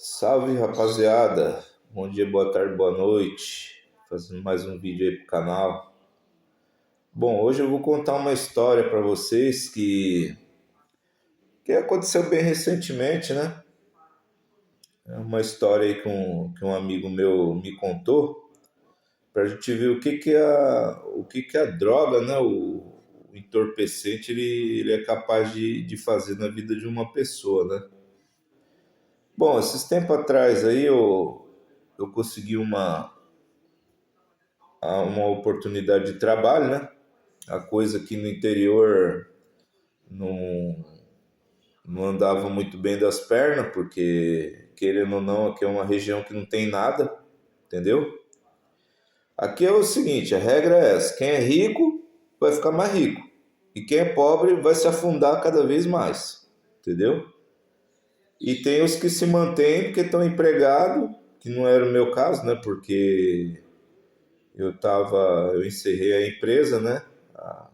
Salve rapaziada, bom dia, boa tarde, boa noite. Fazendo mais um vídeo aí pro canal. Bom, hoje eu vou contar uma história para vocês que aconteceu bem recentemente, né? É uma história aí que um amigo meu me contou pra gente ver o que que a droga, né? O entorpecente ele é capaz de fazer na vida de uma pessoa, né? Bom, esses tempos atrás aí eu consegui uma oportunidade de trabalho, né? A coisa aqui no interior não, não andava muito bem das pernas, porque, querendo ou não, aqui é uma região que não tem nada, entendeu? Aqui é o seguinte, a regra é essa, quem é rico vai ficar mais rico, e quem é pobre vai se afundar cada vez mais, entendeu? E tem os que se mantêm porque estão empregados, que não era o meu caso, né? Porque eu encerrei a empresa, né? A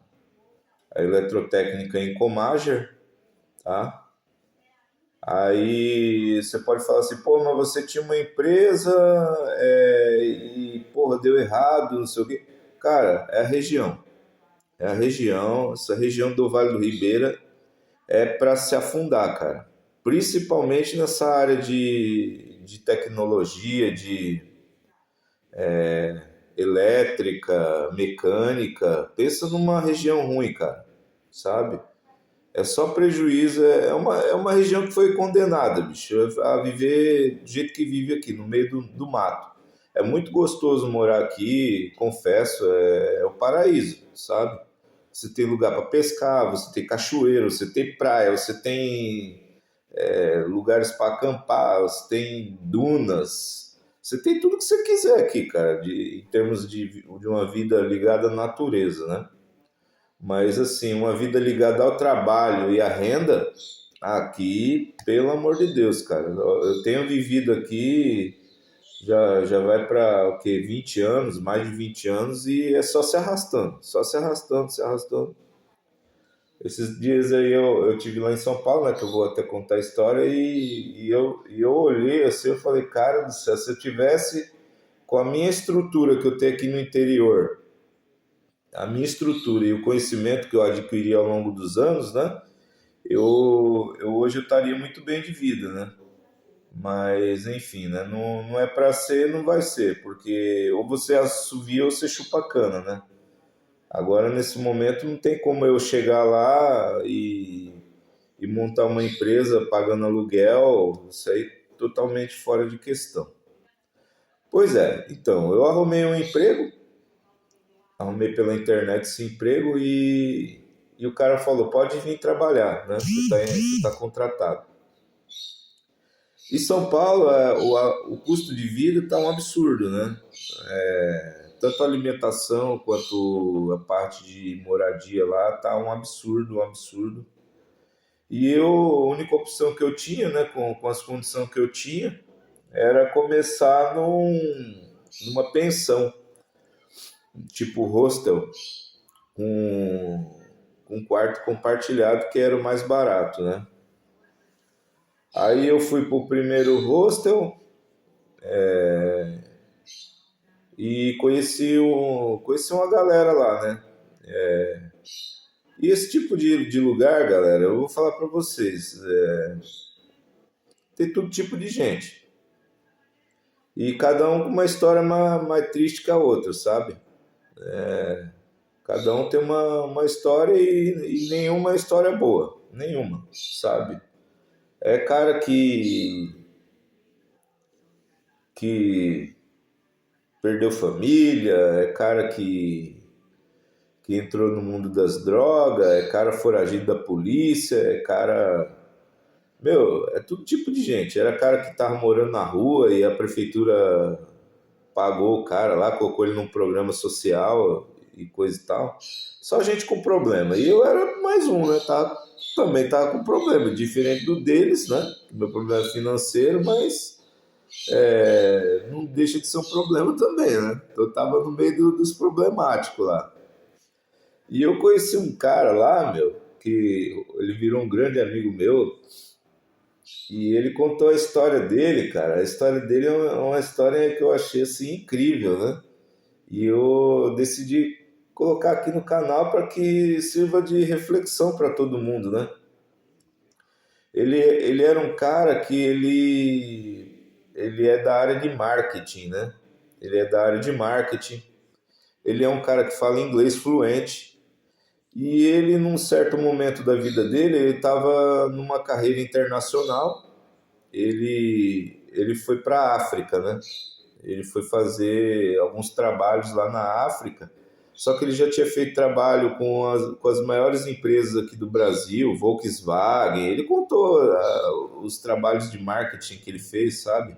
eletrotécnica em Comager, tá? Aí você pode falar assim, pô, mas você tinha uma empresa e, porra, deu errado, não sei o quê. Cara, é a região. É a região, essa região do Vale do Ribeira é para se afundar, cara. Principalmente nessa área de tecnologia, de elétrica, mecânica. Pensa numa região ruim, cara, sabe? É só prejuízo. É uma região que foi condenada, bicho, a viver do jeito que vive aqui, no meio do mato. É muito gostoso morar aqui, confesso, é o paraíso, sabe? Você tem lugar para pescar, você tem cachoeiro, você tem praia, você tem lugares para acampar, você tem dunas, você tem tudo que você quiser aqui, cara, em termos de uma vida ligada à natureza, né? Mas assim, uma vida ligada ao trabalho e à renda, aqui, pelo amor de Deus, cara. Eu tenho vivido aqui, já vai para o quê? 20 anos, mais de 20 anos, e é só se arrastando, só se arrastando, se arrastando. Esses dias aí eu tive lá em São Paulo, né, que eu vou até contar a história, e eu olhei assim, eu falei, cara do céu, se eu tivesse com a minha estrutura que eu tenho aqui no interior, a minha estrutura e o conhecimento que eu adquiri ao longo dos anos, né? Eu hoje eu estaria muito bem de vida, né? Mas enfim, né? Não é para ser, não vai ser, porque ou você assovia ou você chupa a cana, né? Agora nesse momento não tem como eu chegar lá e montar uma empresa pagando aluguel, isso aí totalmente fora de questão. Pois é, então, eu arrumei um emprego, arrumei pela internet esse emprego e o cara falou, pode vir trabalhar, né? Você tá contratado. E São Paulo, o custo de vida está um absurdo, né? Tanto a alimentação quanto a parte de moradia lá tá um absurdo, um absurdo. E a única opção que eu tinha, né, com as condições que eu tinha, era começar numa pensão, tipo hostel, com um quarto compartilhado, que era o mais barato, né? Aí eu fui pro primeiro hostel e conheci uma galera lá, né? E esse tipo de lugar, galera, eu vou falar pra vocês, tem todo tipo de gente. E cada um com uma história mais triste que a outra, sabe? Cada um tem uma história e nenhuma história boa. Nenhuma, sabe? É cara que perdeu família, é cara que entrou no mundo das drogas, é cara foragido da polícia, é cara. Meu, é todo tipo de gente. Era cara que tava morando na rua e a prefeitura pagou o cara lá, colocou ele num programa social e coisa e tal. Só gente com problema. E eu era mais um, né? Também tava com problema, diferente do deles, né? Meu problema é financeiro, mas não deixa de ser um problema também, né? Então eu tava no meio dos problemáticos lá. E eu conheci um cara lá, meu, que ele virou um grande amigo meu, E ele contou a história dele, cara. A história dele é uma história que eu achei assim incrível, né? E eu decidi colocar aqui no canal para que sirva de reflexão para todo mundo, né? Ele era um cara que ele é da área de marketing, né? Ele é da área de marketing. Ele é um cara que fala inglês fluente. E ele, num certo momento da vida dele, ele estava numa carreira internacional. Ele foi para a África, né? Ele foi fazer alguns trabalhos lá na África. Só que ele já tinha feito trabalho com as maiores empresas aqui do Brasil, Volkswagen. Ele contou os trabalhos de marketing que ele fez, sabe?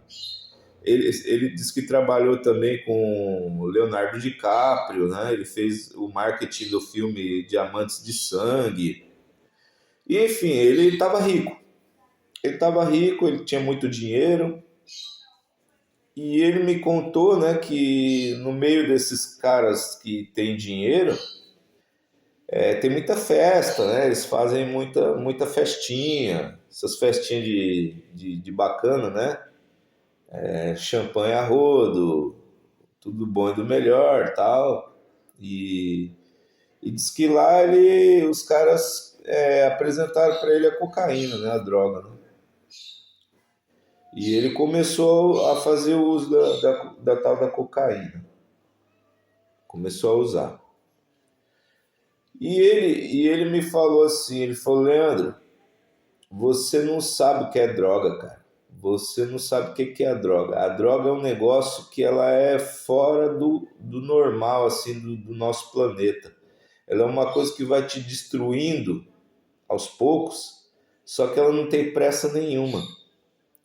Ele disse que trabalhou também com o Leonardo DiCaprio, né? Ele fez o marketing do filme Diamantes de Sangue. E, enfim, ele estava rico. Ele estava rico, ele tinha muito dinheiro. E ele me contou, né, que no meio desses caras que têm dinheiro, tem muita festa, né? Eles fazem muita festinha, essas festinhas de bacana, né? Champanhe a rodo, tudo bom e do melhor, tal. E, e diz que lá os caras apresentaram para ele a cocaína, né, a droga, né? E ele começou a fazer o uso da tal da cocaína. Começou a usar. E ele me falou assim, ele falou, Leandro, você não sabe o que é droga, cara. Você não sabe o que é a droga. A droga é um negócio que ela é fora do normal, assim, do nosso planeta. Ela é uma coisa que vai te destruindo aos poucos, só que ela não tem pressa nenhuma.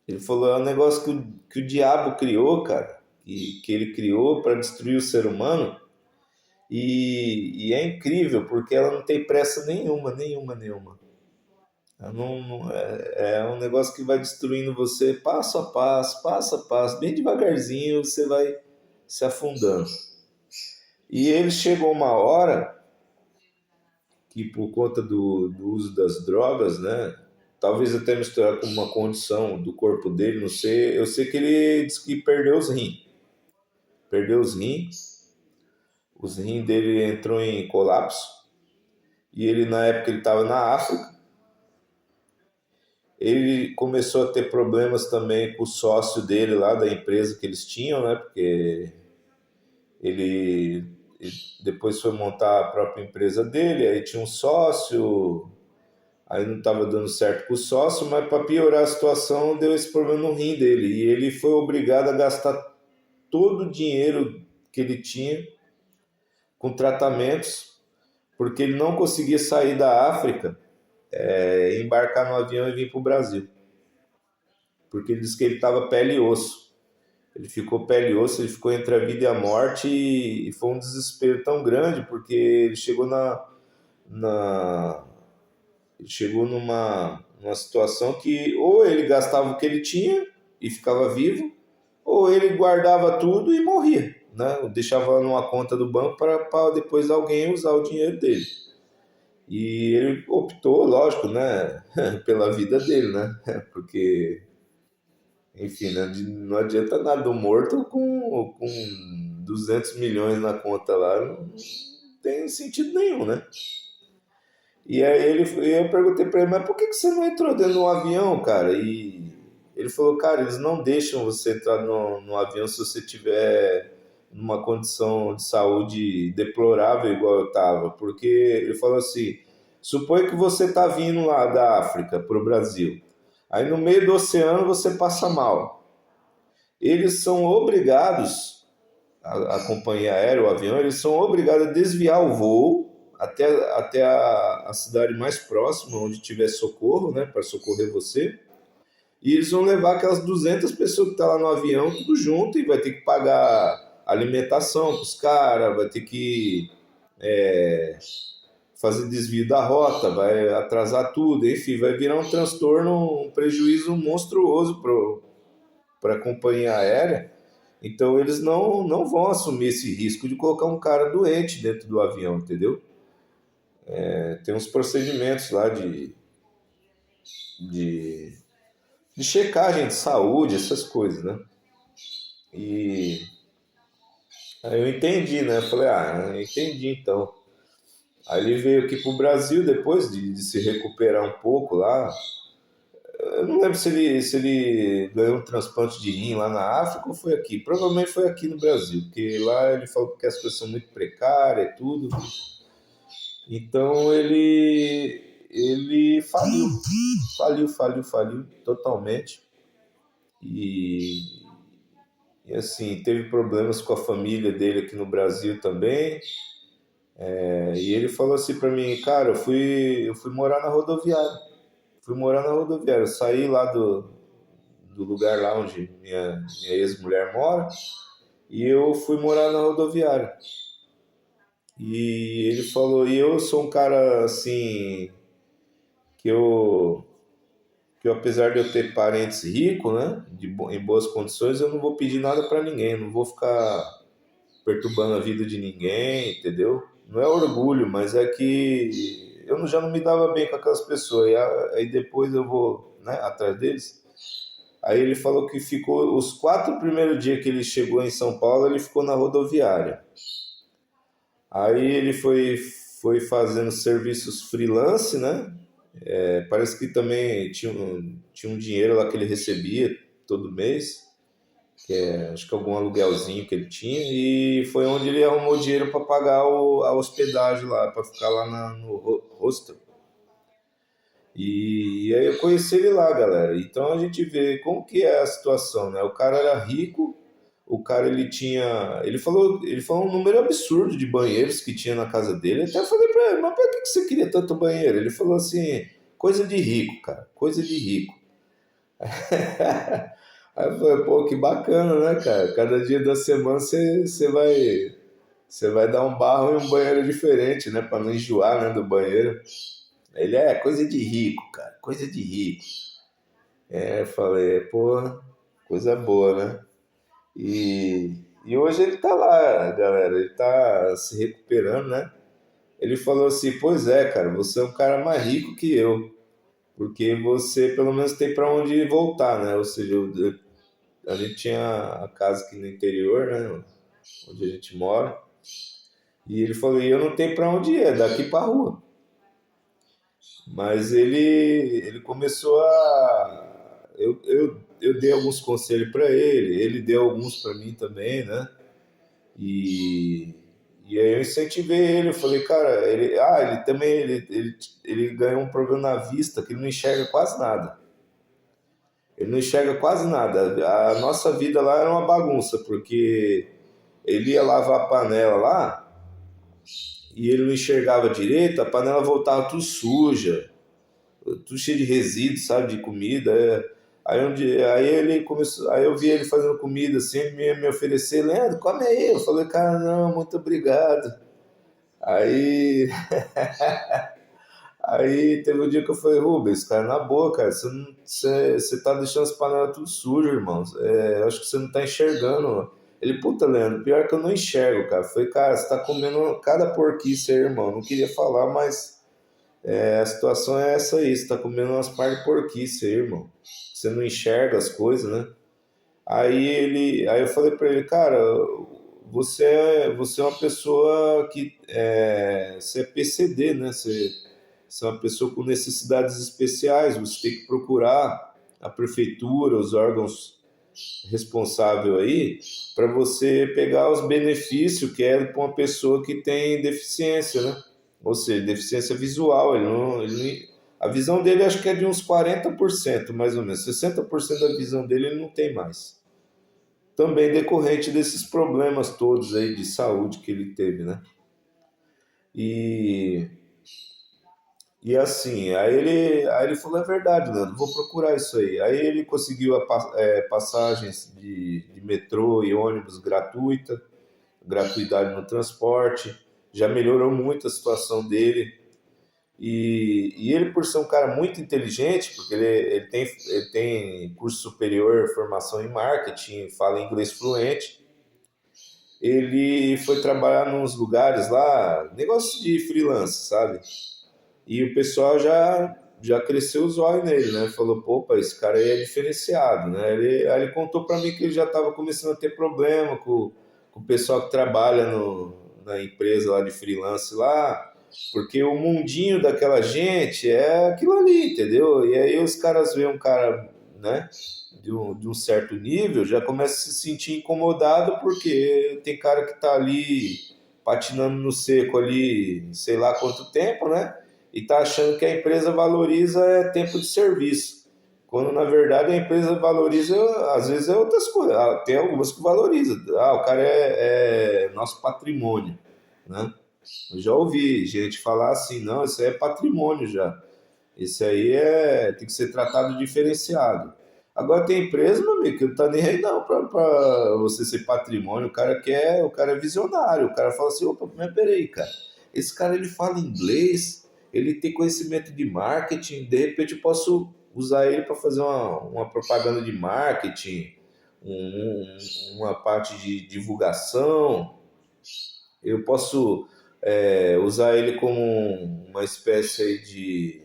Ele falou, é um negócio que o diabo criou, cara, que ele criou para destruir o ser humano, e é incrível, porque ela não tem pressa nenhuma, nenhuma, nenhuma. Ela é um negócio que vai destruindo você passo a passo, bem devagarzinho você vai se afundando. E ele chegou uma hora que, por conta do uso das drogas, né? Talvez até misturar com uma condição do corpo dele, não sei. Eu sei que ele disse que perdeu os rins. Perdeu os rins dele entrou em colapso. E ele, na época, ele estava na África. Ele começou a ter problemas também com o sócio dele lá da empresa que eles tinham, né? Porque ele depois foi montar a própria empresa dele, aí tinha um sócio, aí não estava dando certo com o sócio, mas para piorar a situação deu esse problema no rim dele e ele foi obrigado a gastar todo o dinheiro que ele tinha com tratamentos, porque ele não conseguia sair da África, embarcar no avião e vir para o Brasil, porque ele disse que ele estava pele e osso. Ele ficou pele e osso, ele ficou entre a vida e a morte e foi um desespero tão grande porque ele chegou na ele chegou numa situação que ou ele gastava o que ele tinha e ficava vivo, ou ele guardava tudo e morria, né? Deixava numa conta do banco para depois alguém usar o dinheiro dele. E ele optou, lógico, né, pela vida dele, né? Porque, enfim, né, não adianta nada um morto com 200 milhões na conta lá, não tem sentido nenhum, né? E aí eu perguntei para ele, mas por que você não entrou dentro de um avião, cara? E ele falou, cara, eles não deixam você entrar no avião se você tiver numa condição de saúde deplorável igual eu tava. Porque ele falou assim, suponha que você tá vindo lá da África para o Brasil. Aí no meio do oceano você passa mal. Eles são obrigados, a companhia aérea, o avião, eles são obrigados a desviar o voo até a cidade mais próxima, onde tiver socorro, né, para socorrer você. E eles vão levar aquelas 200 pessoas que estão lá no avião, tudo junto, e vai ter que pagar alimentação para os caras, vai ter que fazer desvio da rota, vai atrasar tudo, enfim, vai virar um transtorno, um prejuízo monstruoso para a companhia aérea. Então eles não vão assumir esse risco de colocar um cara doente dentro do avião, entendeu? Tem uns procedimentos lá de de checagem de saúde, essas coisas, né? E aí eu entendi, né? Falei, ah, entendi então. Aí ele veio aqui pro Brasil depois de se recuperar um pouco lá. Eu não lembro se ele ganhou um transplante de rim lá na África ou foi aqui. Provavelmente foi aqui no Brasil, porque lá ele falou que as coisas são muito precárias e tudo. Então ele faliu totalmente. E, e assim, teve problemas com a família dele aqui no Brasil também. E ele falou assim pra mim, cara, eu fui morar na rodoviária. Fui morar na rodoviária. Eu saí lá do lugar lá onde minha ex-mulher mora e eu fui morar na rodoviária. E ele falou, e eu sou um cara assim, que eu, que eu apesar de eu ter parentes ricos, né, em boas condições, eu não vou pedir nada pra ninguém, não vou ficar perturbando a vida de ninguém, entendeu? Não é orgulho, mas é que já não me dava bem com aquelas pessoas. Aí depois eu vou, né, atrás deles. Aí ele falou que ficou os 4 primeiros dias que ele chegou em São Paulo, ele ficou na rodoviária. Aí ele foi fazendo serviços freelance, né? Parece que também tinha um dinheiro lá que ele recebia todo mês, acho que algum aluguelzinho que ele tinha, e foi onde ele arrumou dinheiro para pagar a hospedagem lá, para ficar lá no hostel. E aí eu conheci ele lá, galera. Então a gente vê como que é a situação, né? O cara era rico, o cara ele falou um número absurdo de banheiros que tinha na casa dele. Até falei pra ele, mas pra que você queria tanto banheiro? Ele falou assim, coisa de rico, cara, coisa de rico. Aí eu falei, pô, que bacana, né, cara? Cada dia da semana você vai dar um barro em um banheiro diferente, né? Pra não enjoar, né, do banheiro. Ele é coisa de rico, cara, coisa de rico. Eu falei, pô, coisa boa, né? E hoje ele tá lá, galera, ele tá se recuperando, né? Ele falou assim, pois é, cara, você é um cara mais rico que eu, porque você pelo menos tem pra onde voltar, né? Ou seja, a gente tinha a casa aqui no interior, né? Onde a gente mora. E ele falou, e eu não tenho pra onde ir, é daqui pra rua. Mas ele começou a. Eu dei alguns conselhos para ele deu alguns para mim também, né? E, e aí eu incentivei ele, eu falei, cara, ele também ele ganhou um problema na vista que ele não enxerga quase nada. Ele não enxerga quase nada. A nossa vida lá era uma bagunça, porque ele ia lavar a panela lá e ele não enxergava direito, a panela voltava tudo suja, tudo cheio de resíduos, sabe, de comida. Aí ele começou, aí eu vi ele fazendo comida assim, ele me oferecer, Leandro, come aí. Eu falei, cara, não, muito obrigado. Aí, aí teve um dia que eu falei, Rubens, cara, na boa, cara, você tá deixando as panelas tudo sujas, irmão. Eu acho que você não tá enxergando. Ele, puta, Leandro, pior que eu não enxergo, cara. Eu falei, cara, você tá comendo cada porquice aí, irmão. Não queria falar, mas a situação é essa aí, você tá comendo umas partes de porquice aí, irmão. Você não enxerga as coisas, né? Aí eu falei pra ele, cara, você é uma pessoa que você é PCD, né? Você é uma pessoa com necessidades especiais, você tem que procurar a prefeitura, os órgãos responsáveis aí, para você pegar os benefícios que é para uma pessoa que tem deficiência, né? Ou seja, deficiência visual. A visão dele acho que é de uns 40% mais ou menos. 60% da visão dele ele não tem mais. Também decorrente desses problemas todos aí de saúde que ele teve, né? E, e assim, aí ele falou, é verdade, Leandro, vou procurar isso aí. Aí ele conseguiu passagens de metrô e ônibus gratuidade no transporte, já melhorou muito a situação dele. E ele, por ser um cara muito inteligente, porque ele tem curso superior, formação em marketing, fala inglês fluente, ele foi trabalhar nos lugares lá, negócio de freelance, sabe? E o pessoal já cresceu os olhos nele, né? Falou, pô, pá, esse cara aí é diferenciado, né? Aí ele contou para mim que ele já estava começando a ter problema com o pessoal que trabalha na empresa lá de freelance lá, porque o mundinho daquela gente é aquilo ali, entendeu? E aí os caras veem um cara, né, de um certo nível, já começa a se sentir incomodado porque tem cara que tá ali patinando no seco ali, sei lá quanto tempo, né? E tá achando que a empresa valoriza tempo de serviço. Quando na verdade a empresa valoriza, às vezes é outras coisas. Tem algumas que valorizam. O cara é nosso patrimônio, né? Eu já ouvi gente falar assim, não, isso aí é patrimônio já. Esse aí tem que ser tratado diferenciado. Agora tem empresa, meu amigo, que não tá nem aí não pra você ser patrimônio. O cara é visionário. O cara fala assim, opa, mas peraí, cara. Esse cara ele fala inglês, ele tem conhecimento de marketing, de repente eu posso usar ele para fazer uma propaganda de marketing, uma parte de divulgação. Eu posso usar ele como uma espécie aí de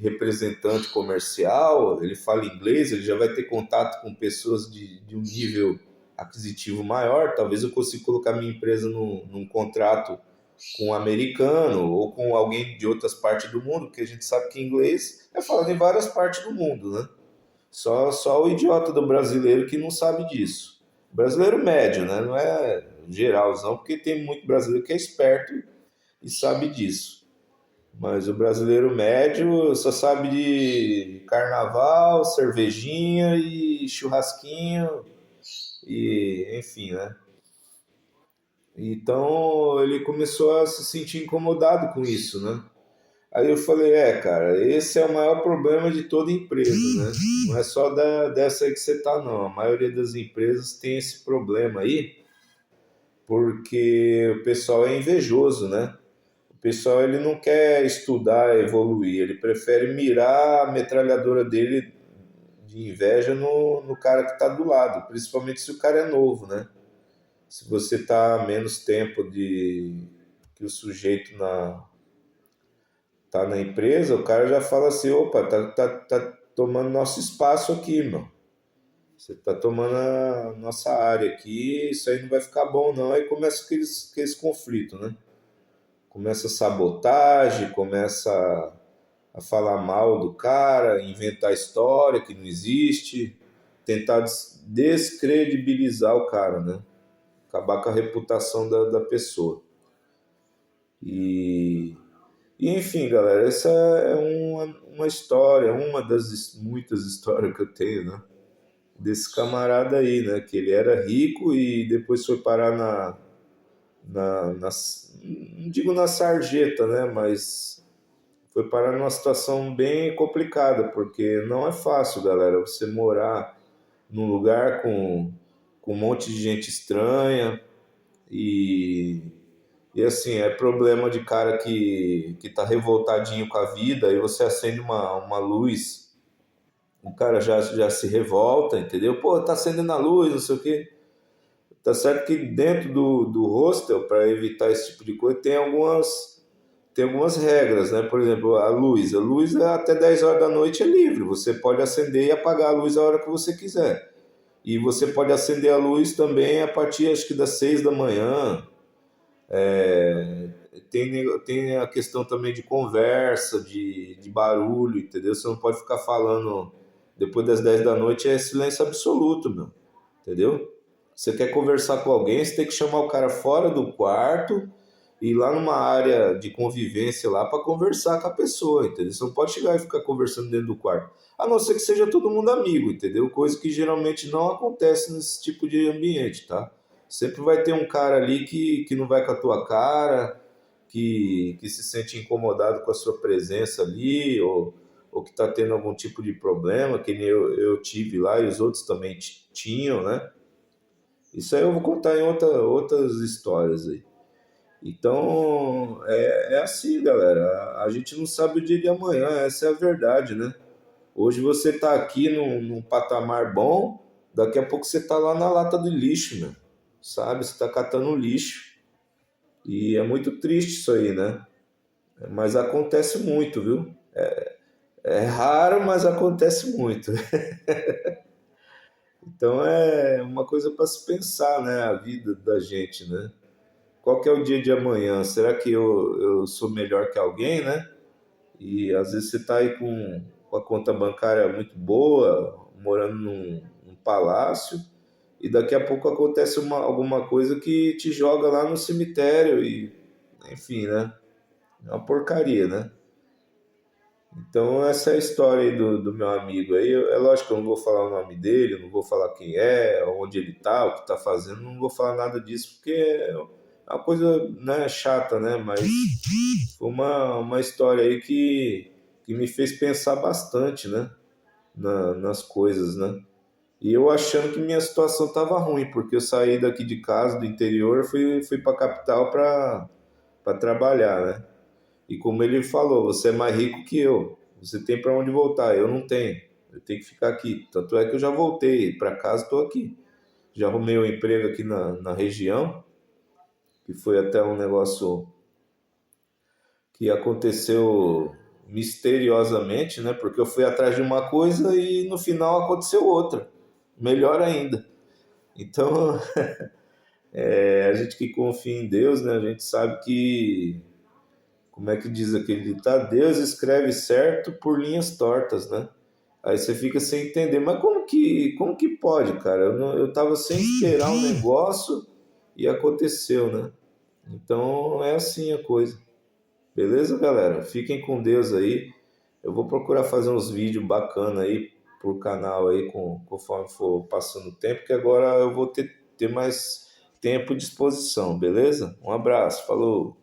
representante comercial, ele fala inglês, ele já vai ter contato com pessoas de um nível aquisitivo maior. Talvez eu consiga colocar minha empresa num contrato com um americano ou com alguém de outras partes do mundo, porque a gente sabe que inglês é falado em várias partes do mundo, né? Só o idiota do brasileiro que não sabe disso. Brasileiro médio, né? Não é geralzão, porque tem muito brasileiro que é esperto e sabe disso. Mas o brasileiro médio só sabe de carnaval, cervejinha e churrasquinho e enfim, né? Então ele começou a se sentir incomodado com isso, né? Aí eu falei, cara, esse é o maior problema de toda empresa, né? Não é só dessa aí que você tá, não. A maioria das empresas tem esse problema aí, porque o pessoal é invejoso, né? O pessoal ele não quer estudar, evoluir, ele prefere mirar a metralhadora dele de inveja no cara que está do lado, principalmente se o cara é novo, né? Se você está menos tempo que o sujeito tá na empresa, o cara já fala assim, opa, tá tomando nosso espaço aqui, meu. Você tá tomando a nossa área aqui, isso aí não vai ficar bom não. Aí começa aqueles conflitos, né? Começa a sabotagem, começa a falar mal do cara, inventar história que não existe, tentar descredibilizar o cara, né? Acabar com a reputação da pessoa. E, enfim, galera, essa é uma história, uma das muitas histórias que eu tenho, né? Desse camarada aí, né? Que ele era rico e depois foi parar não digo na sarjeta, né? Mas foi parar numa situação bem complicada, porque não é fácil, galera, você morar num lugar com um monte de gente estranha e, e assim, é problema de cara que tá revoltadinho com a vida e você acende uma luz, o cara já se revolta, entendeu? Pô, tá acendendo a luz, não sei o quê. Tá certo que dentro do hostel, para evitar esse tipo de coisa, tem algumas regras, né? Por exemplo, a luz até 10 horas da noite é livre. Você pode acender e apagar a luz a hora que você quiser. E você pode acender a luz também a partir, acho que das 6 da manhã. Tem a questão também de conversa, de barulho, entendeu? Você não pode ficar falando depois das 10 da noite, é silêncio absoluto, meu. Entendeu? Você quer conversar com alguém, você tem que chamar o cara fora do quarto e ir lá numa área de convivência lá para conversar com a pessoa, entendeu? Você não pode chegar e ficar conversando dentro do quarto. A não ser que seja todo mundo amigo, entendeu? Coisa que geralmente não acontece nesse tipo de ambiente, tá? Sempre vai ter um cara ali que não vai com a tua cara, que se sente incomodado com a sua presença ali, ou que está tendo algum tipo de problema, que nem eu tive lá e os outros também tinham, né? Isso aí eu vou contar em outras histórias aí. Então, é assim, galera. A gente não sabe o dia de amanhã, essa é a verdade, né? Hoje você está aqui num patamar bom, daqui a pouco você está lá na lata do lixo, meu. Sabe? Você está catando lixo. E é muito triste isso aí, né? Mas acontece muito, viu? É raro, mas acontece muito. Então é uma coisa para se pensar, né? A vida da gente, né? Qual que é o dia de amanhã? Será que eu sou melhor que alguém, né? E às vezes você está aí com a conta bancária muito boa, morando num palácio, e daqui a pouco acontece alguma coisa que te joga lá no cemitério, e enfim, né? É uma porcaria, né? Então, essa é a história aí do meu amigo aí. É lógico que eu não vou falar o nome dele, não vou falar quem é, onde ele tá, o que tá fazendo, não vou falar nada disso, porque é uma coisa, né, chata, né? Mas foi uma história aí que me fez pensar bastante, né? Nas coisas, né? E eu achando que minha situação tava ruim, porque eu saí daqui de casa, do interior, fui pra capital pra trabalhar, né? E como ele falou, você é mais rico que eu. Você tem para onde voltar, eu não tenho. Eu tenho que ficar aqui. Tanto é que eu já voltei para casa, estou aqui. Já arrumei um emprego aqui na região, que foi até um negócio que aconteceu misteriosamente, né? Porque eu fui atrás de uma coisa e no final aconteceu outra. Melhor ainda. Então, a gente que confia em Deus, né? A gente sabe que, como é que diz aquele ditado? Deus escreve certo por linhas tortas, né? Aí você fica sem entender, mas como que pode, cara? Eu tava sem esperar um negócio e aconteceu, né? Então é assim a coisa. Beleza, galera? Fiquem com Deus aí. Eu vou procurar fazer uns vídeos bacana aí pro canal aí conforme for passando o tempo, que agora eu vou ter mais tempo à disposição, beleza? Um abraço, falou!